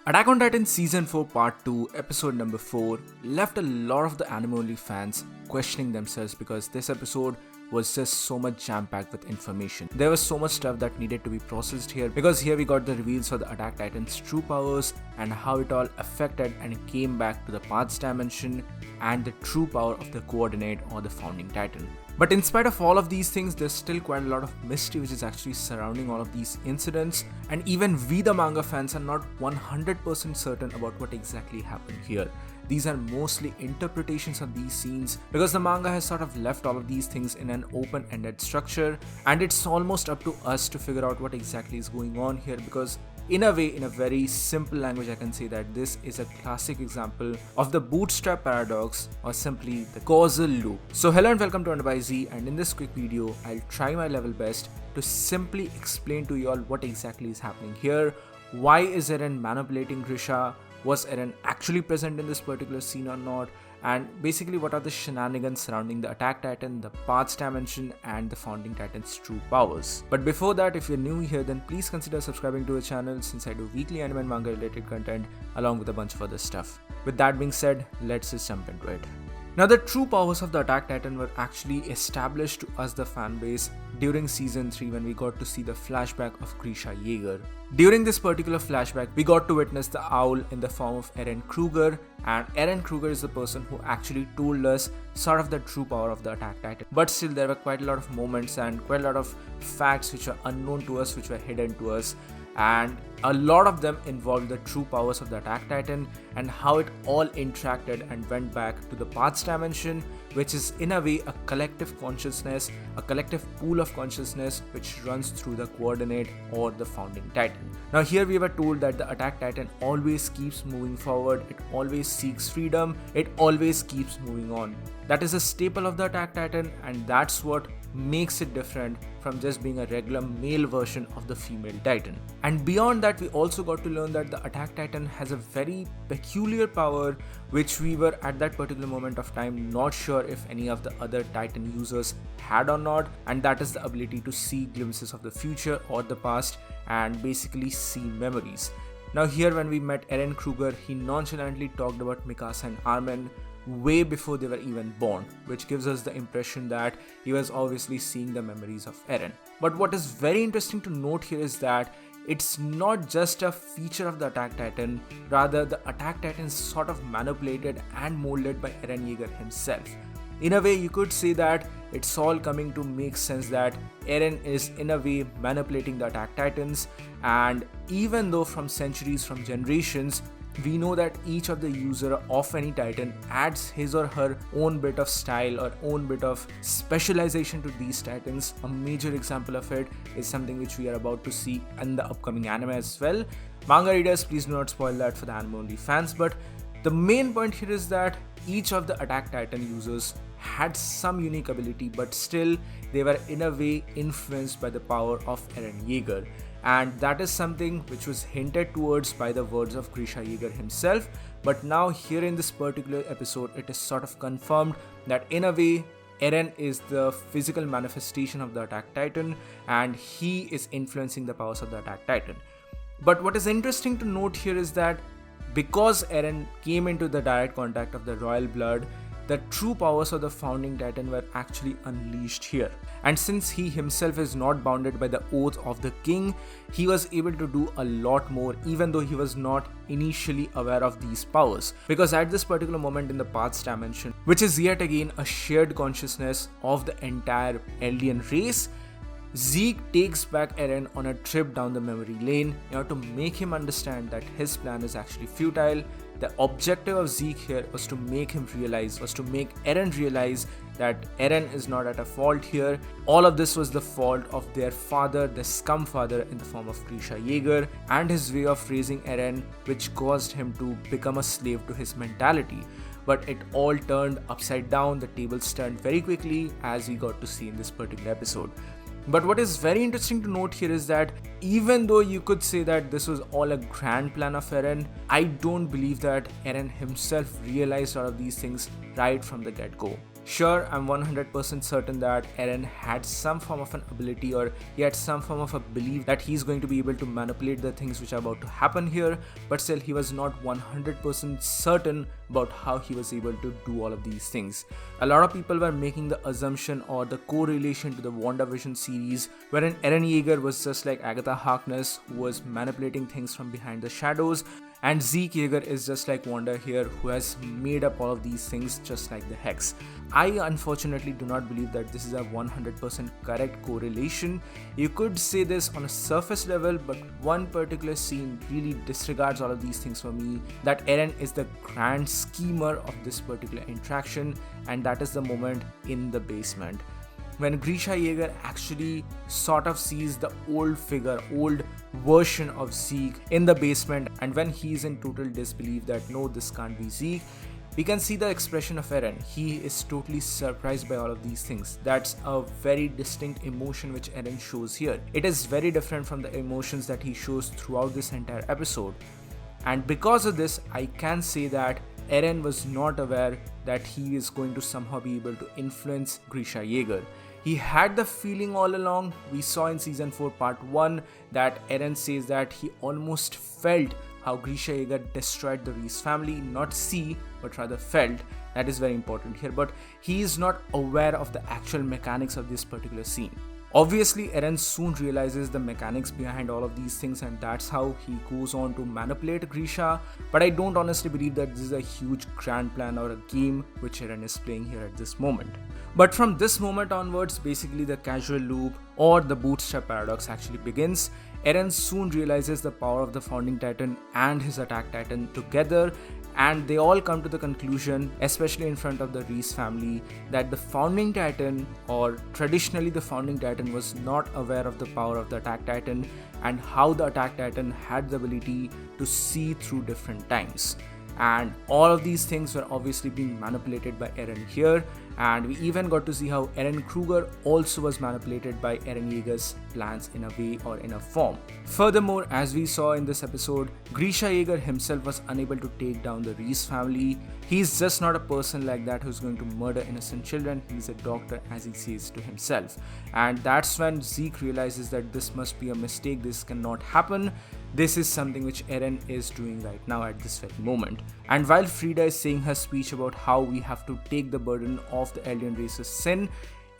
Attack on Titan Season 4 Part 2, Episode number 4 left a lot of the anime-only fans questioning themselves because this episode was just so much jam-packed with information. There was so much stuff that needed to be processed here because here we got the reveals of the Attack Titan's true powers and how it all affected and came back to the Paths dimension and the true power of the Coordinate or the Founding Titan. But in spite of all of these things, there's still quite a lot of mystery which is actually surrounding all of these incidents, and even we the manga fans are not 100% certain about what exactly happened here. These are mostly interpretations of these scenes because the manga has sort of left all of these things in an open-ended structure, and it's almost up to us to figure out what exactly is going on here because in a way, in a very simple language, I can say that this is a classic example of the bootstrap paradox or simply the causal loop. So hello and welcome to WhyZ, and in this quick video, I'll try my level best to simply explain to you all what exactly is happening here. Why is Eren manipulating Grisha? Was Eren actually present in this particular scene or not? And basically what are the shenanigans surrounding the Attack Titan, the Paths dimension and the Founding Titan's true powers. But before that, if you're new here, then please consider subscribing to the channel since I do weekly anime and manga related content along with a bunch of other stuff. With that being said, let's just jump into it. Now the true powers of the Attack Titan were actually established to us the fanbase during season 3 when we got to see the flashback of Grisha Yeager. During this particular flashback, we got to witness the owl in the form of Eren Kruger, and Eren Kruger is the person who actually told us sort of the true power of the Attack Titan. But still there were quite a lot of moments and quite a lot of facts which are unknown to us, which were hidden to us. And a lot of them involved the true powers of the Attack Titan and how it all interacted and went back to the Paths dimension, which is in a way a collective consciousness, a collective pool of consciousness which runs through the Coordinate or the Founding Titan. Now here we were told that the Attack Titan always keeps moving forward, it always seeks freedom, it always keeps moving on. That is a staple of the Attack Titan, and that's what makes it different from just being a regular male version of the female Titan. And beyond that, we also got to learn that the Attack Titan has a very peculiar power which we were at that particular moment of time not sure if any of the other Titan users had or not, and that is the ability to see glimpses of the future or the past and basically see memories. Now here when we met Eren Kruger, he nonchalantly talked about Mikasa and Armin way before they were even born, which gives us the impression that he was obviously seeing the memories of Eren. But what is very interesting to note here is that it's not just a feature of the Attack Titan, rather the Attack Titan is sort of manipulated and molded by Eren Yeager himself. In a way, you could say that it's all coming to make sense that Eren is in a way manipulating the Attack Titans, and even though from centuries, from generations, we know that each of the user of any Titan adds his or her own bit of style or own bit of specialization to these Titans. A major example of it is something which we are about to see in the upcoming anime as well. Manga readers, please do not spoil that for the anime only fans, but the main point here is that each of the Attack Titan users had some unique ability, but still they were in a way influenced by the power of Eren Yeager. And that is something which was hinted towards by the words of Grisha Yeager himself, but now here in this particular episode it is sort of confirmed that in a way Eren is the physical manifestation of the Attack Titan and he is influencing the powers of the Attack Titan. But what is interesting to note here is that because Eren came into the direct contact of the royal blood, the true powers of the Founding Titan were actually unleashed here. And since he himself is not bounded by the oath of the king, he was able to do a lot more even though he was not initially aware of these powers. Because at this particular moment in the Paths dimension, which is yet again a shared consciousness of the entire alien race, Zeke takes back Eren on a trip down the memory lane in order to make him understand that his plan is actually futile. The objective of Zeke here was to make him realize, was to make Eren realize that Eren is not at a fault here. All of this was the fault of their father, the scum father in the form of Grisha Yeager, and his way of raising Eren, which caused him to become a slave to his mentality. But it all turned upside down, the tables turned very quickly as we got to see in this particular episode. But what is very interesting to note here is that even though you could say that this was all a grand plan of Eren, I don't believe that Eren himself realized all of these things right from the get-go. Sure, I'm 100% certain that Eren had some form of an ability, or he had some form of a belief that he's going to be able to manipulate the things which are about to happen here, but still he was not 100% certain about how he was able to do all of these things. A lot of people were making the assumption or the correlation to the WandaVision series, wherein Eren Yeager was just like Agatha Harkness, who was manipulating things from behind the shadows, and Zeke Yeager is just like Wanda here, who has made up all of these things just like the Hex. I unfortunately do not believe that this is a 100% correct correlation. You could say this on a surface level, but one particular scene really disregards all of these things for me, that Eren is the grand schemer of this particular interaction, and that is the moment in the basement, when Grisha Yeager actually sort of sees the old version of Zeke in the basement, and when he's in total disbelief that no, this can't be Zeke, we can see the expression of Eren. He is totally surprised by all of these things. That's a very distinct emotion which Eren shows here. It is very different from the emotions that he shows throughout this entire episode. And because of this, I can say that Eren was not aware that he is going to somehow be able to influence Grisha Yeager. He had the feeling all along. We saw in season 4 part 1 that Eren says that he almost felt how Grisha Yeager destroyed the Reese family, not see, but rather felt. That is very important here, but he is not aware of the actual mechanics of this particular scene. Obviously, Eren soon realizes the mechanics behind all of these things, and that's how he goes on to manipulate Grisha, but I don't honestly believe that this is a huge grand plan or a game which Eren is playing here at this moment. But from this moment onwards, basically the casual loop or the bootstrap paradox actually begins. Eren soon realizes the power of the founding titan and his attack titan together, and they all come to the conclusion, especially in front of the Reese family, that the founding titan, or traditionally the founding titan, was not aware of the power of the attack titan and how the attack titan had the ability to see through different times. And all of these things were obviously being manipulated by Eren here, and we even got to see how Eren Kruger also was manipulated by Eren Yeager's plans in a way or in a form. Furthermore, as we saw in this episode, Grisha Yeager himself was unable to take down the Reese family. He's just not a person like that who's going to murder innocent children. He's a doctor, as he says to himself. And that's when Zeke realizes that this must be a mistake, this cannot happen. This is something which Eren is doing right now at this very moment. And while Frida is saying her speech about how we have to take the burden of the alien race's sin,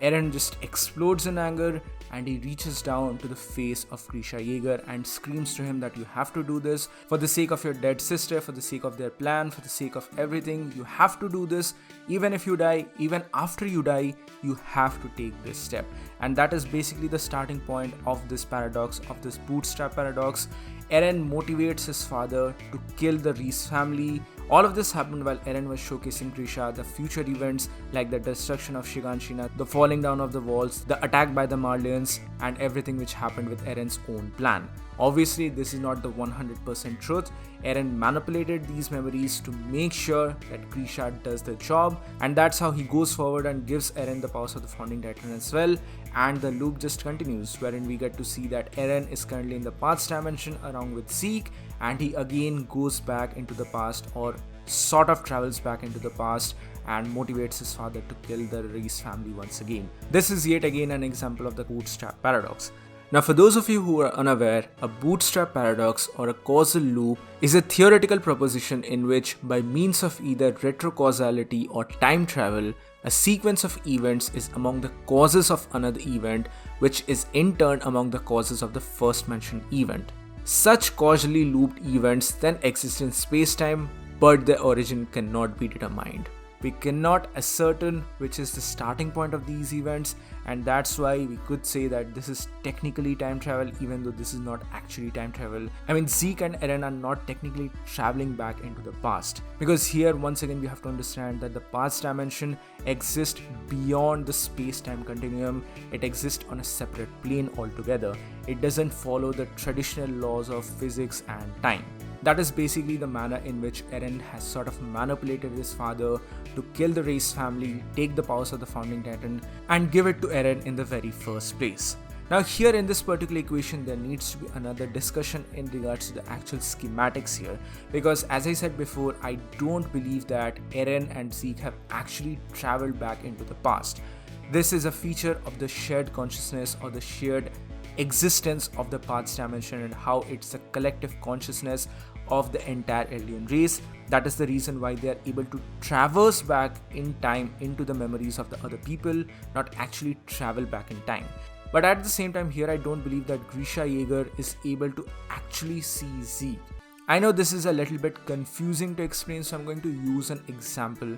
Eren just explodes in anger, and he reaches down to the face of Grisha Yeager and screams to him that you have to do this for the sake of your dead sister, for the sake of their plan, for the sake of everything. You have to do this. Even if you die, even after you die, you have to take this step. And that is basically the starting point of this paradox, of this bootstrap paradox. Eren motivates his father to kill the Reese family. All of this happened while Eren was showcasing Grisha the future events like the destruction of Shiganshina, the falling down of the walls, the attack by the Marlians, and everything which happened with Eren's own plan. Obviously, this is not the 100% truth. Eren manipulated these memories to make sure that Grisha does the job, and that's how he goes forward and gives Eren the powers of the founding titan as well. And the loop just continues, wherein we get to see that Eren is currently in the past dimension along with Zeke, and he again goes back into the past, or sort of travels back into the past, and motivates his father to kill the Reese family once again. This is yet again an example of the bootstrap paradox. Now, for those of you who are unaware, a bootstrap paradox or a causal loop is a theoretical proposition in which, by means of either retrocausality or time travel, a sequence of events is among the causes of another event, which is in turn among the causes of the first mentioned event. Such causally looped events then exist in space-time, but their origin cannot be determined. We cannot ascertain which is the starting point of these events, and that's why we could say that this is technically time travel, even though this is not actually time travel. I mean, Zeke and Eren are not technically traveling back into the past, because here once again we have to understand that the past dimension exists beyond the space-time continuum. It exists on a separate plane altogether. It doesn't follow the traditional laws of physics and time. That is basically the manner in which Eren has sort of manipulated his father to kill the Reese family, take the powers of the founding titan, and give it to Eren in the very first place. Now here in this particular equation, there needs to be another discussion in regards to the actual schematics here, because as I said before, I don't believe that Eren and Zeke have actually traveled back into the past. This is a feature of the shared consciousness or the shared existence of the Paths dimension and how it's a collective consciousness of the entire alien race. That is the reason why they are able to traverse back in time into the memories of the other people, not actually travel back in time. But at the same time here, I don't believe that Grisha Yeager is able to actually see Zeke. I know this is a little bit confusing to explain, so I'm going to use an example.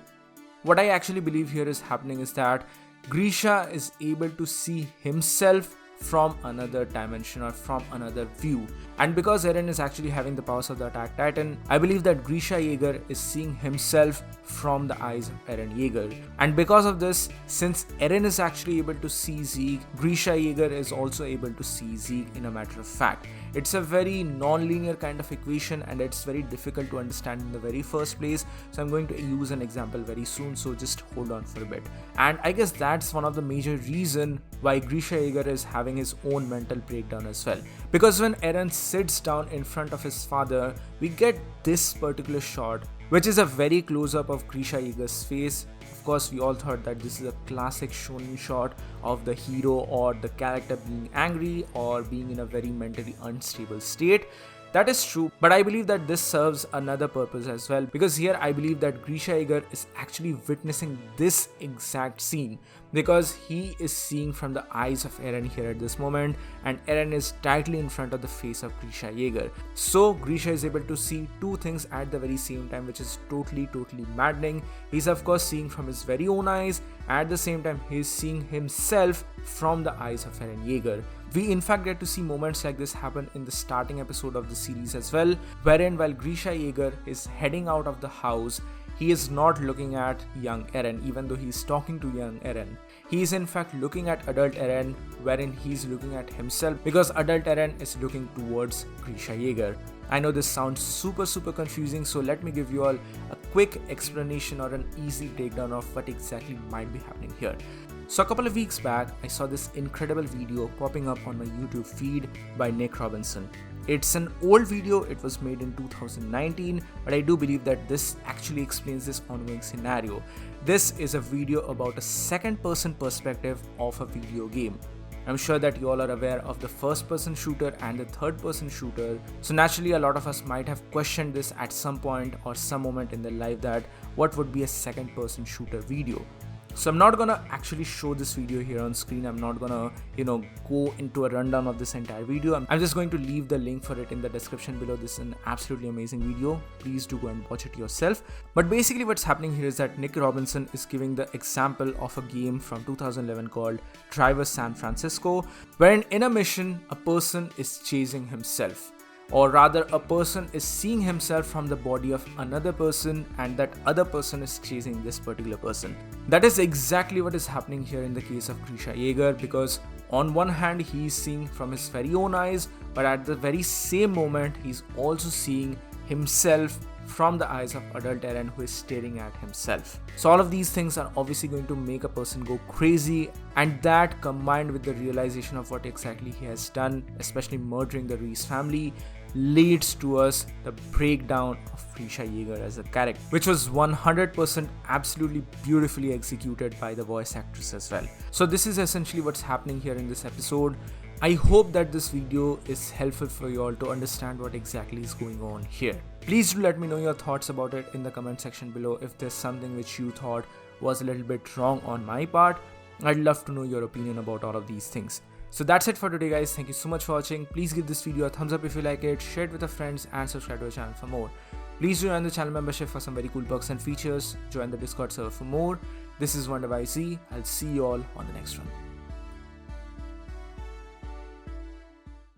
What I actually believe here is happening is that Grisha is able to see himself from another dimension or from another view, and because Eren is actually having the powers of the Attack Titan, I believe that Grisha Yeager is seeing himself from the eyes of Eren Yeager. And because of this, since Eren is actually able to see Zeke, Grisha Yeager is also able to see Zeke. In a matter of fact, it's a very non-linear kind of equation and it's very difficult to understand in the very first place, so I'm going to use an example very soon, so just hold on for a bit. And I guess that's one of the major reason why Grisha Yeager is having his own mental breakdown as well, because when Eren sits down in front of his father, we get this particular shot, which is a very close-up of Grisha Yeager's face. Of course, we all thought that this is a classic shonen shot of the hero or the character being angry or being in a very mentally unstable state. That is true, but I believe that this serves another purpose as well, because here I believe that Grisha Yeager is actually witnessing this exact scene, because he is seeing from the eyes of Eren here at this moment, and Eren is directly in front of the face of Grisha Yeager. So Grisha is able to see two things at the very same time, which is totally maddening. He's of course seeing from his very own eyes, at the same time he's seeing himself from the eyes of Eren Yeager. We in fact get to see moments like this happen in the starting episode of the series as well, wherein while Grisha Yeager is heading out of the house, he is not looking at young Eren, even though he's talking to young Eren. He is in fact looking at adult Eren, wherein he's looking at himself, because adult Eren is looking towards Grisha Yeager. I know this sounds super confusing, so let me give you all a quick explanation or an easy breakdown of what exactly might be happening here. So a couple of weeks back, I saw this incredible video popping up on my YouTube feed by Nick Robinson. It's an old video, it was made in 2019, but I do believe that this actually explains this ongoing scenario. This is a video about a second-person perspective of a video game. I'm sure that you all are aware of the first-person shooter and the third-person shooter, so naturally a lot of us might have questioned this at some point or some moment in their life, that what would be a second-person shooter video. So I'm not gonna actually show this video here on screen. I'm not gonna, go into a rundown of this entire video. I'm just going to leave the link for it in the description below. This is an absolutely amazing video. Please do go and watch it yourself. But basically what's happening here is that Nick Robinson is giving the example of a game from 2011 called Driver San Francisco, wherein in a mission, a person is chasing himself. Or rather, a person is seeing himself from the body of another person, and that other person is chasing this particular person. That is exactly what is happening here in the case of Grisha Yeager, because on one hand he is seeing from his very own eyes, but at the very same moment he's also seeing himself from the eyes of adult Eren, who is staring at himself. So all of these things are obviously going to make a person go crazy, and that combined with the realization of what exactly he has done, especially murdering the Reese family, leads to us the breakdown of Grisha Yeager as a character, which was 100% absolutely beautifully executed by the voice actress as well. So this is essentially what's happening here in this episode. I hope that this video is helpful for you all to understand what exactly is going on here. Please do let me know your thoughts about it in the comment section below. If there's something which you thought was a little bit wrong on my part, I'd love to know your opinion about all of these things. So that's it for today, guys. Thank you so much for watching. Please give this video a thumbs up if you like it, share it with your friends, and subscribe to our channel for more. Please join the channel membership for some very cool perks and features. Join the Discord server for more. This is WhyZ. I'll see you all on the next one.